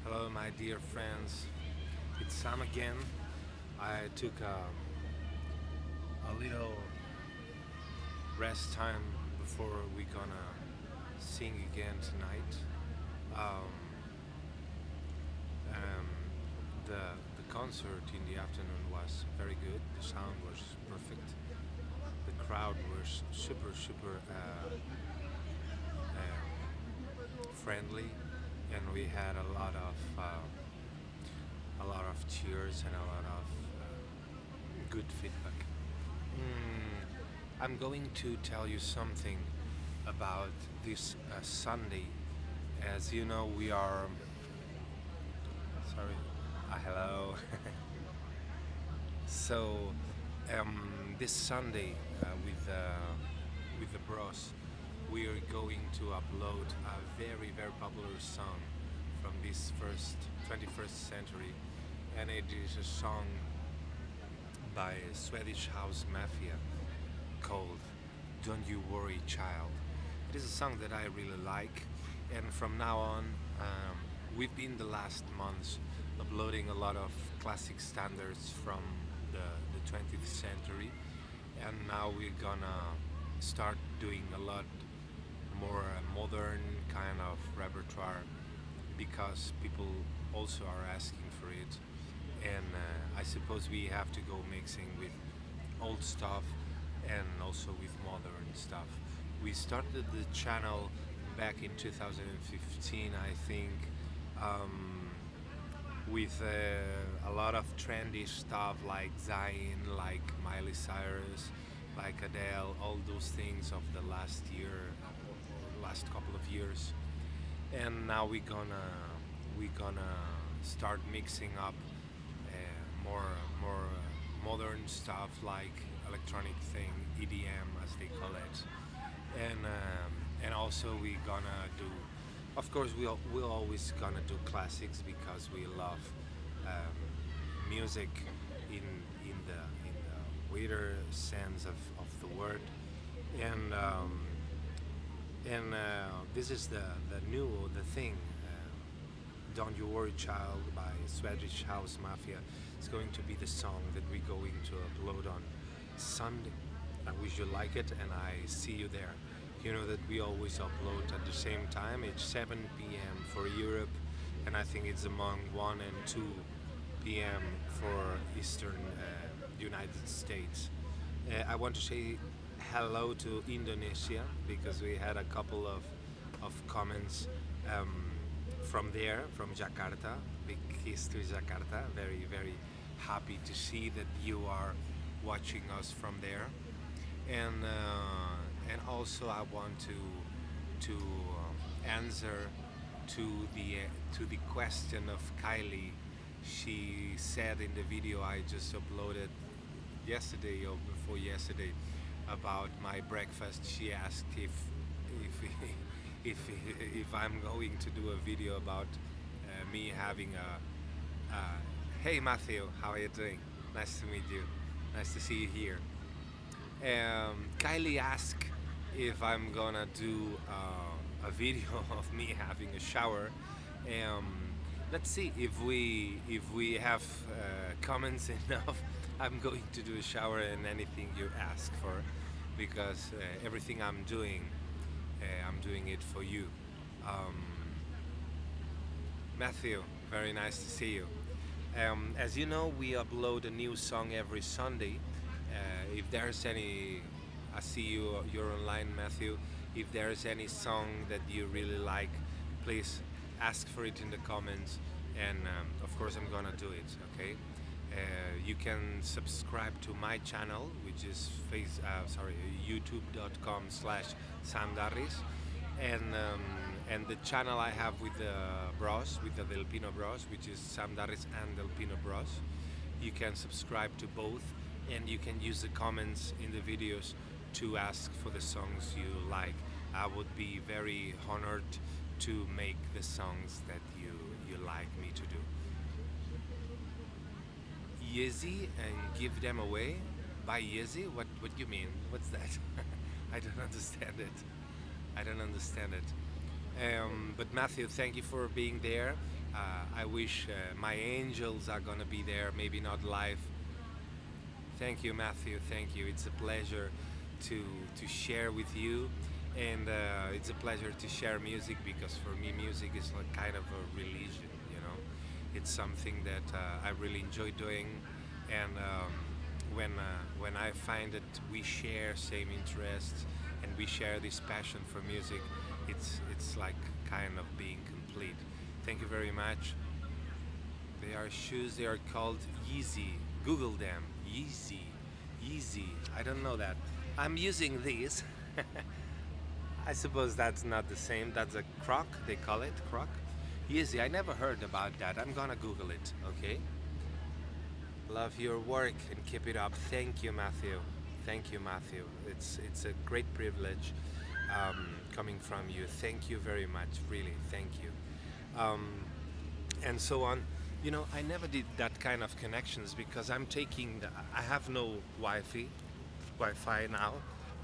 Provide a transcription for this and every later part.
Hello, my dear friends. It's Sam again. I took a little rest time before we gonna sing again tonight. Um, um, the concert in the afternoon was very good. The sound was perfect. The crowd was super friendly, and we had a lot of cheers and a lot of good feedback. I'm going to tell you something about this Sunday. As you know, we are. Sorry. Hello. So, this Sunday with the bros, we are going to upload a very popular song from this 21st century, and it is a song by Swedish House Mafia called "Don't You Worry, Child." It is a song that I really like, and from now on, we've been the last months uploading a lot of classic standards from the 20th century, and now we're gonna start doing a lot more modern kind of repertoire because people also are asking for it, and I suppose we have to go mixing with old stuff and also with modern stuff. We started the channel back in 2015, I think, with a lot of trendy stuff like Zayn, like Miley Cyrus, like Adele, all those things of the last year or last couple of years. And now we gonna start mixing up more modern stuff like electronic thing, EDM as they call it, and also we gonna do. Of course, we're always gonna do classics because we love music in the wider sense of the word, and this is the thing. "Don't You Worry, Child" by Swedish House Mafia. It's going to be the song that we're going to upload on Sunday. I wish you like it, and I see you there. You know that we always upload at the same time. It's 7 p.m. for Europe, and I think it's among 1 and 2 p.m. for Eastern United States. I want to say hello to Indonesia because we had a couple of comments from there, from Jakarta. Big kiss to Jakarta. Very happy to see that you are watching us from there, and also I want to answer to the question of Kylie. She said in the video I just uploaded yesterday or before yesterday about my breakfast. She asked if I'm going to do a video about me having a hey Matthew, how are you doing? Nice to meet you. Nice to see you here. Kylie asked if I'm gonna do a video of me having a shower. Let's see if we have comments enough. I'm going to do a shower and anything you ask for, because everything I'm doing it for you. Matthew, very nice to see you. As you know, we upload a new song every Sunday. If there's any, I see you're online, Matthew. If there's any song that you really like, please ask for it in the comments, and of course I'm gonna do it. Okay. You can subscribe to my channel, which is youtube.com/Sam Darris, and the channel I have with the bros, with the Del Pino Bros, which is Sam Darris and Del Pino Bros. You can subscribe to both, and you can use the comments in the videos to ask for the songs you like. I would be very honored to make the songs that you like me to do. Yeezy and give them away? By Yeezy? What do you mean? What's that? I don't understand it. But Matthew, thank you for being there. I wish my angels are gonna be there, maybe not live. Thank you, Matthew. Thank you. It's a pleasure to share with you, and it's a pleasure to share music because for me, music is like kind of a religion. You know, it's something that I really enjoy doing, and when I find that we share same interests and we share this passion for music, it's like kind of being complete. Thank you very much. They are shoes. They are called Yeezy. Google them. Yeezy. Yeezy. I don't know that. I'm using these. I suppose that's not the same. That's a croc. They call it croc. Yeezy. I never heard about that. I'm gonna Google it. Okay. Love your work and keep it up. Thank you, Matthew. Thank you, Matthew. It's a great privilege coming from you. Thank you very much. Really. Thank you. And so on. You know, I never did that kind of connections because I have no Wi-Fi now.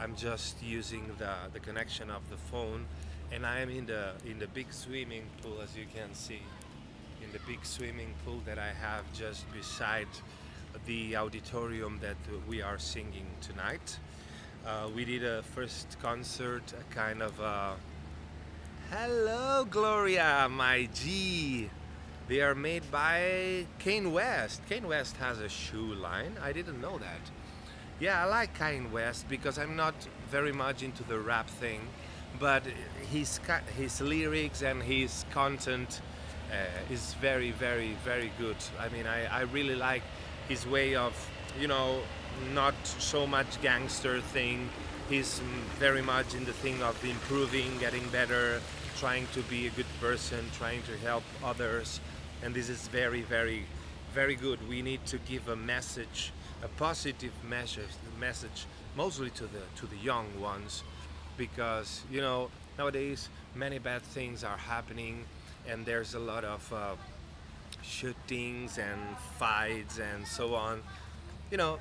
I'm just using the connection of the phone, and I am in the big swimming pool, as you can see, in the big swimming pool that I have just beside the auditorium that we are singing tonight. We did a first concert, a kind of hello, Gloria, my G. They are made by Kanye West. Kanye West has a shoe line. I didn't know that. Yeah, I like Kanye West because I'm not very much into the rap thing, but his lyrics and his content is very, very, very good. I mean, I really like his way of, you know, not so much gangster thing. He's very much in the thing of improving, getting better, trying to be a good person, trying to help others. And this is very, very, very good. We need to give a message, a positive message, mostly to the young ones, because you know nowadays many bad things are happening, and there's a lot of shootings and fights and so on. You know,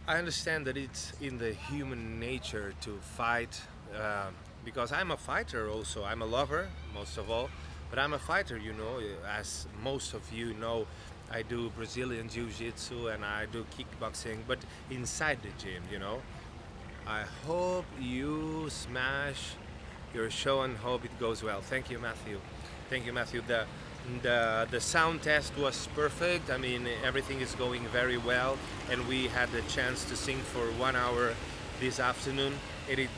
I understand that it's in the human nature to fight, because I'm a fighter also. I'm a lover most of all. But I'm a fighter, you know, as most of you know. I do Brazilian Jiu-Jitsu and I do kickboxing, but inside the gym, you know. I hope you smash your show and hope it goes well. Thank you, Matthew. Thank you, Matthew. The sound test was perfect. I mean, everything is going very well, and we had the chance to sing for 1 hour this afternoon. It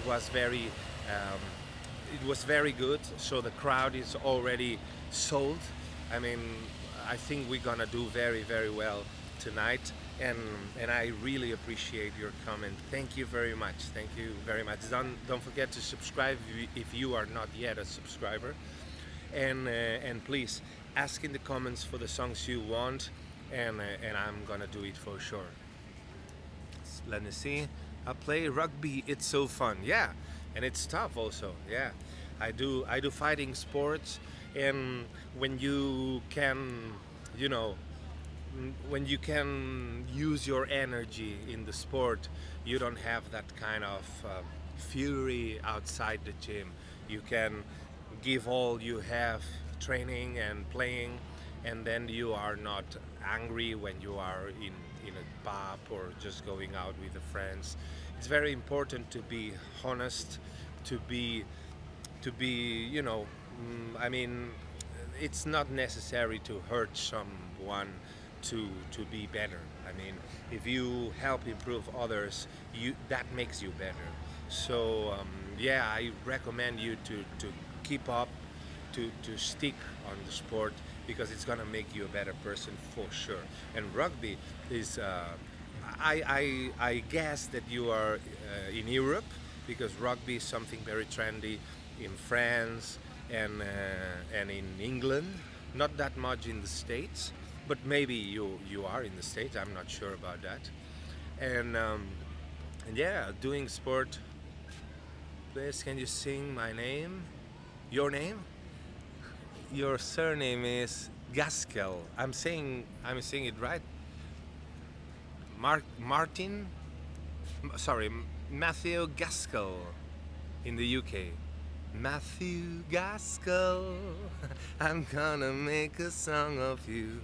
was very good, so the crowd is already sold. I mean, I think we're gonna do very, very well tonight, and I really appreciate your comment. Thank you very much. Thank you very much. Don't forget to subscribe if you are not yet a subscriber, and please ask in the comments for the songs you want, and I'm gonna do it for sure. Let me see. I play rugby. It's so fun. Yeah. And it's tough also. Yeah, I do fighting sports, and when you can, you know, when you can use your energy in the sport, you don't have that kind of fury outside the gym. You can give all you have training and playing, and then you are not angry when you are in a pub or just going out with the friends. It's very important to be honest, to be, you know, I mean, it's not necessary to hurt someone to be better. I mean, if you help improve others, that makes you better. So yeah, I recommend you to keep up, to stick on the sport, because it's gonna make you a better person for sure. And rugby is I guess that you are in Europe, because rugby is something very trendy in France and in England. Not that much in the States, but maybe you are in the States. I'm not sure about that. And yeah, doing sport. Please, can you sing my name? Your name? Your surname is Gaskell. I'm saying it right. Matthew Gaskell in the UK. Matthew Gaskell, I'm gonna make a song of you.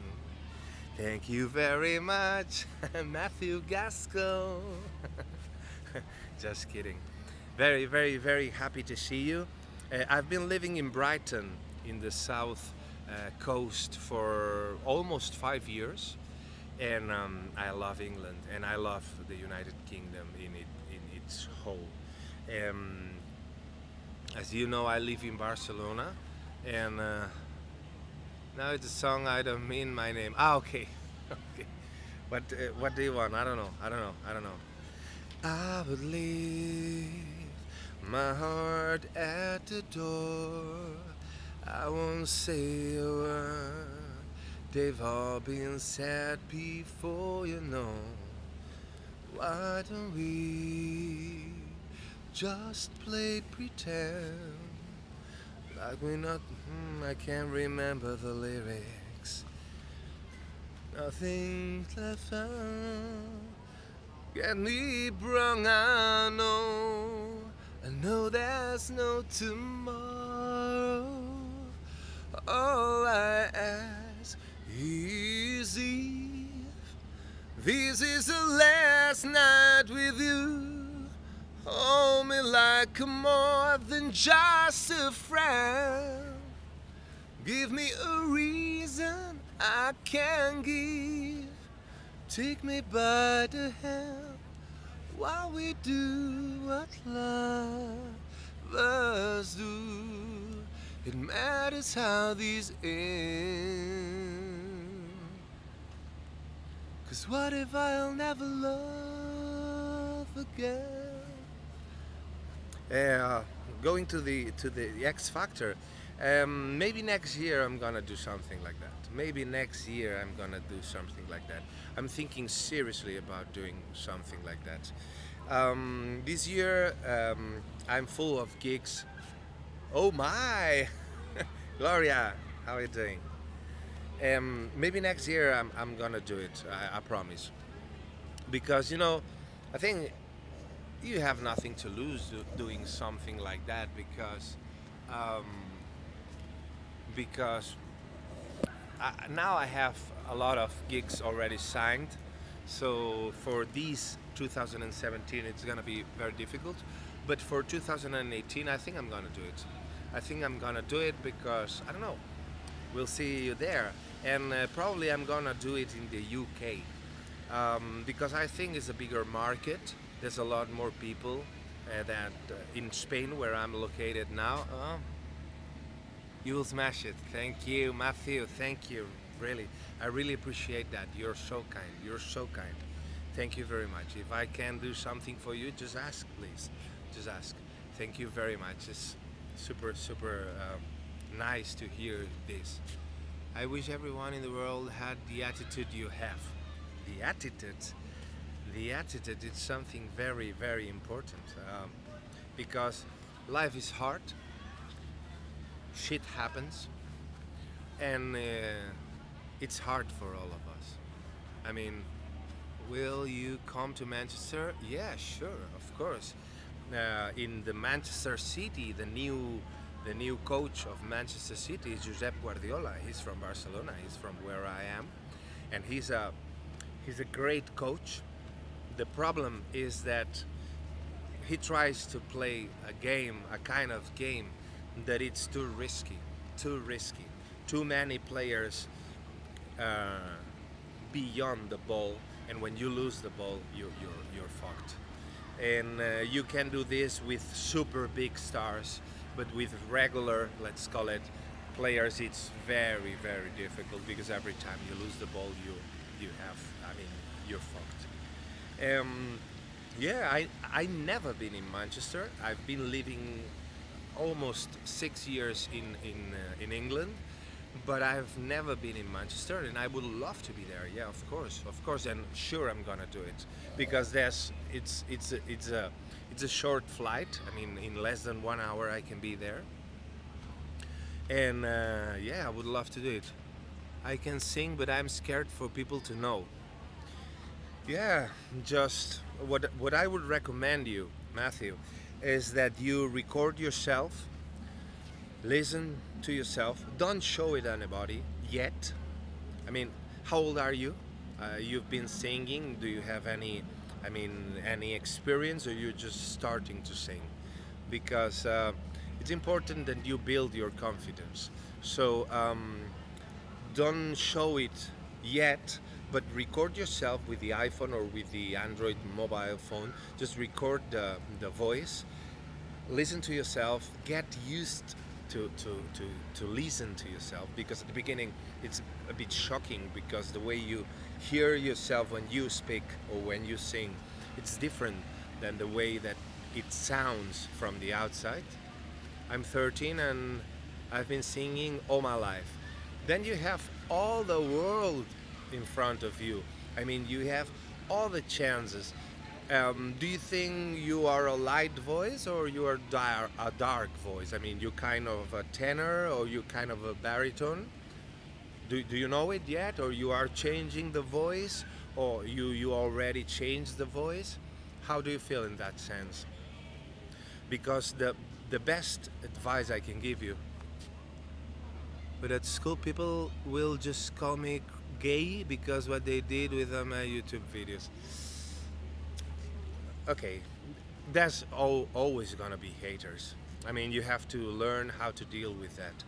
Thank you very much, Matthew Gaskell. Just kidding. Very, very, very happy to see you. I've been living in Brighton in the south coast for almost 5 years, and I love England and I love the United Kingdom in its whole. As you know, I live in Barcelona, and now it's a song I don't mean my name. Ah, okay, okay. What do you want? I don't know. I don't know. I would leave my heart at the door. I won't say a word. They've all been said before, you know. Why don't we just play pretend like we're not? I can't remember the lyrics. Nothing left out. Get me wrong, I know there's no tomorrow. All I ask is if this is the last night with you. Hold me like more than just a friend. Give me a reason I can give. Take me by the hand while we do what lovers do. It matters how these end. 'Cause what if I'll never love again? Going to the X Factor. Maybe next year I'm gonna do something like that. Maybe next year I'm gonna do something like that. I'm thinking seriously about doing something like that. This year I'm full of gigs. Oh my! Gloria, how are you doing? Maybe next year I'm gonna do it, I promise. Because, you know, I think you have nothing to lose doing something like that, because now I have a lot of gigs already signed, so for these 2017 it's gonna be very difficult, but for 2018 I think I'm gonna do it. I think I'm gonna do it because, I don't know, we'll see you there, and probably I'm gonna do it in the UK, because I think it's a bigger market. There's a lot more people than in Spain, where I'm located now. You will smash it. Thank you, Matthew. Thank you. Really, I really appreciate that. You're so kind. You're so kind. Thank you very much. If I can do something for you, just ask, please. Just ask. Thank you very much. It's super, super nice to hear this. I wish everyone in the world had the attitude you have. The attitude. The attitude is something very, very important, because life is hard. Shit happens, and it's hard for all of us. I mean, will you come to Manchester? Yeah, sure, of course. In the Manchester City, the new coach of Manchester City is Josep Guardiola. He's from Barcelona. He's from where I am, and he's a great coach. The problem is that he tries to play a game, a kind of game that it's too risky. Too many players beyond the ball, and when you lose the ball, you're fucked. And you can do this with super big stars, but with regular, let's call it, players, it's very, very difficult, because every time you lose the ball, you're fucked. Yeah, I never been in Manchester. I've been living almost 6 years in England, but I've never been in Manchester, and I would love to be there. Yeah, of course, and sure I'm gonna do it, because it's a short flight. I mean, in less than 1 hour I can be there, and yeah, I would love to do it. I can sing, but I'm scared for people to know. Yeah, just what I would recommend you, Matthew, is that you record yourself Listen to yourself. Don't show it anybody yet. I mean, how old are you? You've been singing. Do you have any, any experience, or you're just starting to sing? Because it's important that you build your confidence. So don't show it yet, but record yourself with the iPhone or with the Android mobile phone. Just record the voice. Listen to yourself. Get used to listen to yourself, because at the beginning it's a bit shocking, because the way you hear yourself when you speak or when you sing, it's different than the way that it sounds from the outside. I'm 13 and I've been singing all my life. Then you have all the world in front of you. You have all the chances. Do you think you are a light voice or you are a dark voice? You kind of a tenor or you kind of a baritone? Do you know it yet, or you are changing the voice, or you already changed the voice? How do you feel in that sense? Because the best advice I can give you, but at school people will just call me gay because what they did with my YouTube videos. Okay, there's always gonna be haters. You have to learn how to deal with that,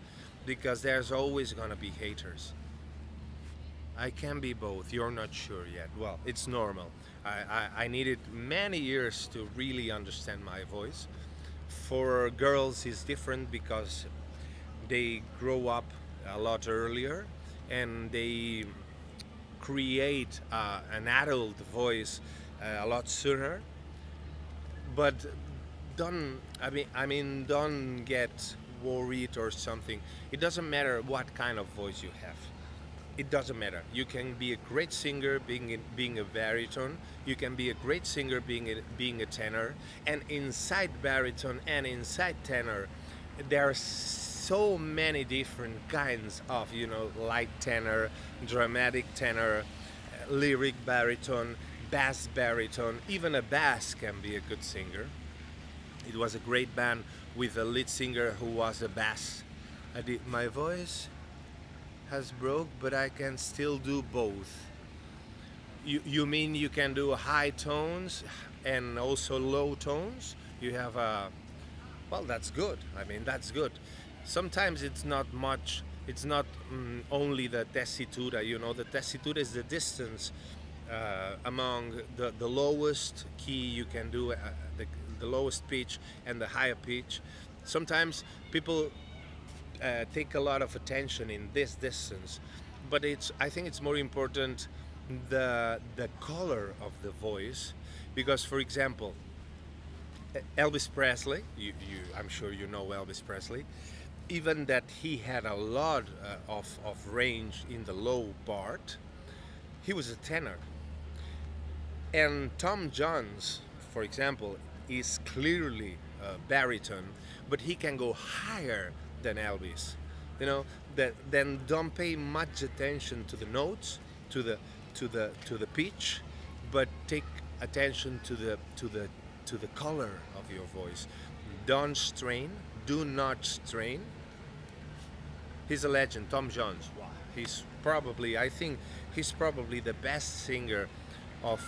because there's always gonna be haters. I can be both. You're not sure yet. Well, it's normal. I needed many years to really understand my voice. For girls it's different because they grow up a lot earlier and they create an adult voice a lot sooner. But don't get worried or something. It doesn't matter what kind of voice you have. It doesn't matter. You can be a great singer being a baritone. You can be a great singer being a tenor. And inside baritone and inside tenor, there are so many different kinds of, light tenor, dramatic tenor, lyric baritone, bass baritone. Even a bass can be a good singer. It was a great band with a lead singer who was a bass. My voice has broke, but I can still do both. You mean you can do high tones and also low tones? You have a... Well, that's good. That's good. Sometimes it's not much. It's not only the tessitura. The tessitura is the distance among the lowest key you can do, the lowest pitch and the higher pitch. Sometimes people take a lot of attention in this distance, but I think it's more important the color of the voice, because, for example, Elvis Presley, I'm sure you know Elvis Presley, even that he had a lot of range in the low part, he was a tenor. And Tom Jones, for example, is clearly a baritone, but he can go higher than Elvis. Then don't pay much attention to the notes, to the pitch, but take attention to the color of your voice. Don't strain. Do not strain. He's a legend, Tom Jones. Wow. I think he's probably the best singer of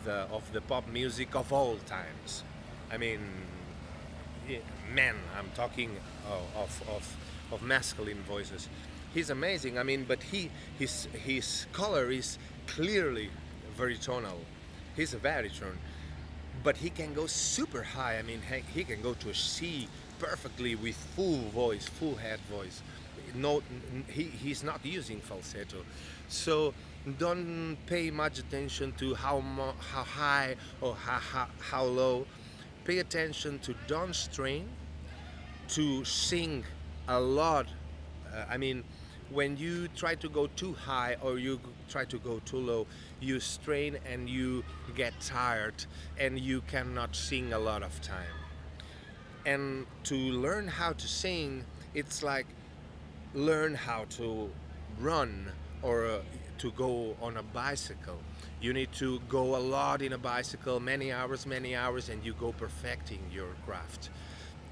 the pop music of all times. Men, I'm talking of masculine voices. He's amazing. But his color is clearly varitonal. He's a baritone, but he can go super high. He can go to a C perfectly with full voice, full head voice. No, he's not using falsetto. So don't pay much attention to how high or how low. Pay attention to don't strain, to sing a lot. When you try to go too high or you try to go too low, you strain and you get tired and you cannot sing a lot of time. And to learn how to sing, it's like learn how to run or to go on a bicycle. You need to go a lot in a bicycle, many hours, and you go perfecting your craft.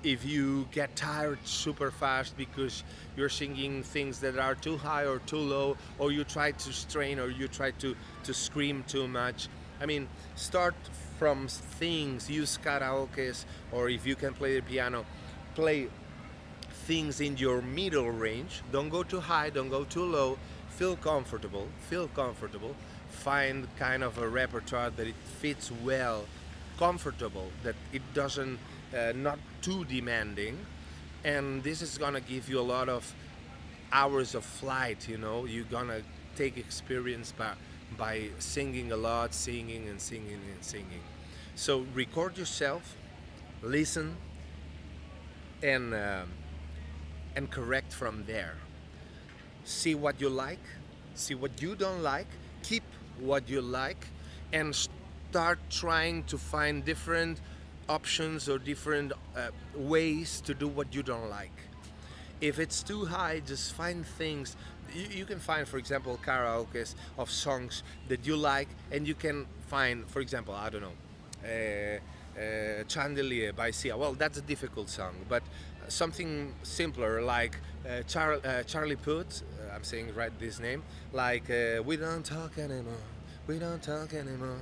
if you get tired super fast because you're singing things that are too high or too low, or you try to strain, or you try to scream too much. I mean, start from things, use karaokes, or if you can play the piano, play things in your middle range. Don't go too high, don't go too low. Feel comfortable, feel comfortable. Find kind of a repertoire that it fits well, comfortable, that it doesn't, not too demanding. And this is gonna give you a lot of hours of flight, you know. You're gonna take experience by singing a lot, singing and singing and singing. So record yourself, listen, and correct from there. See what you like, see what you don't like, keep what you like, and start trying to find different options or different ways to do what you don't like. If it's too high, just find things. You can find, for example, karaoke of songs that you like, and you can find, for example, I don't know, Chandelier by Sia. Well, that's a difficult song, but something simpler like Charlie Puth, I'm saying right this name, like we don't talk anymore, we don't talk anymore,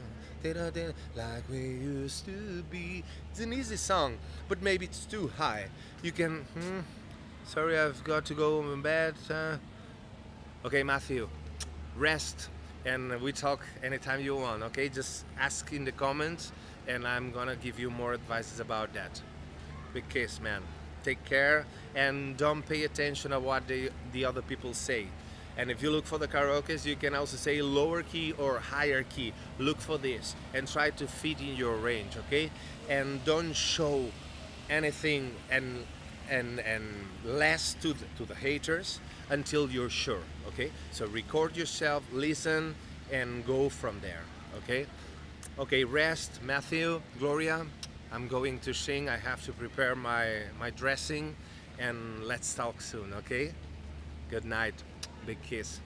like we used to be. It's an easy song, but maybe it's too high. You can, sorry, I've got to go in bed. Okay, Matthew, rest, and we talk anytime you want, okay? Just ask in the comments, and I'm gonna give you more advices about that. Big kiss, man. Take care, and don't pay attention to what the other people say. And if you look for the karaoke, you can also say lower key or higher key. Look for this and try to fit in your range, okay? And don't show anything and less to the haters until you're sure, okay? So record yourself, listen, and go from there, okay? Okay, rest, Matthew, Gloria. I'm going to sing. I have to prepare my dressing, and let's talk soon, okay? Good night. Big kiss.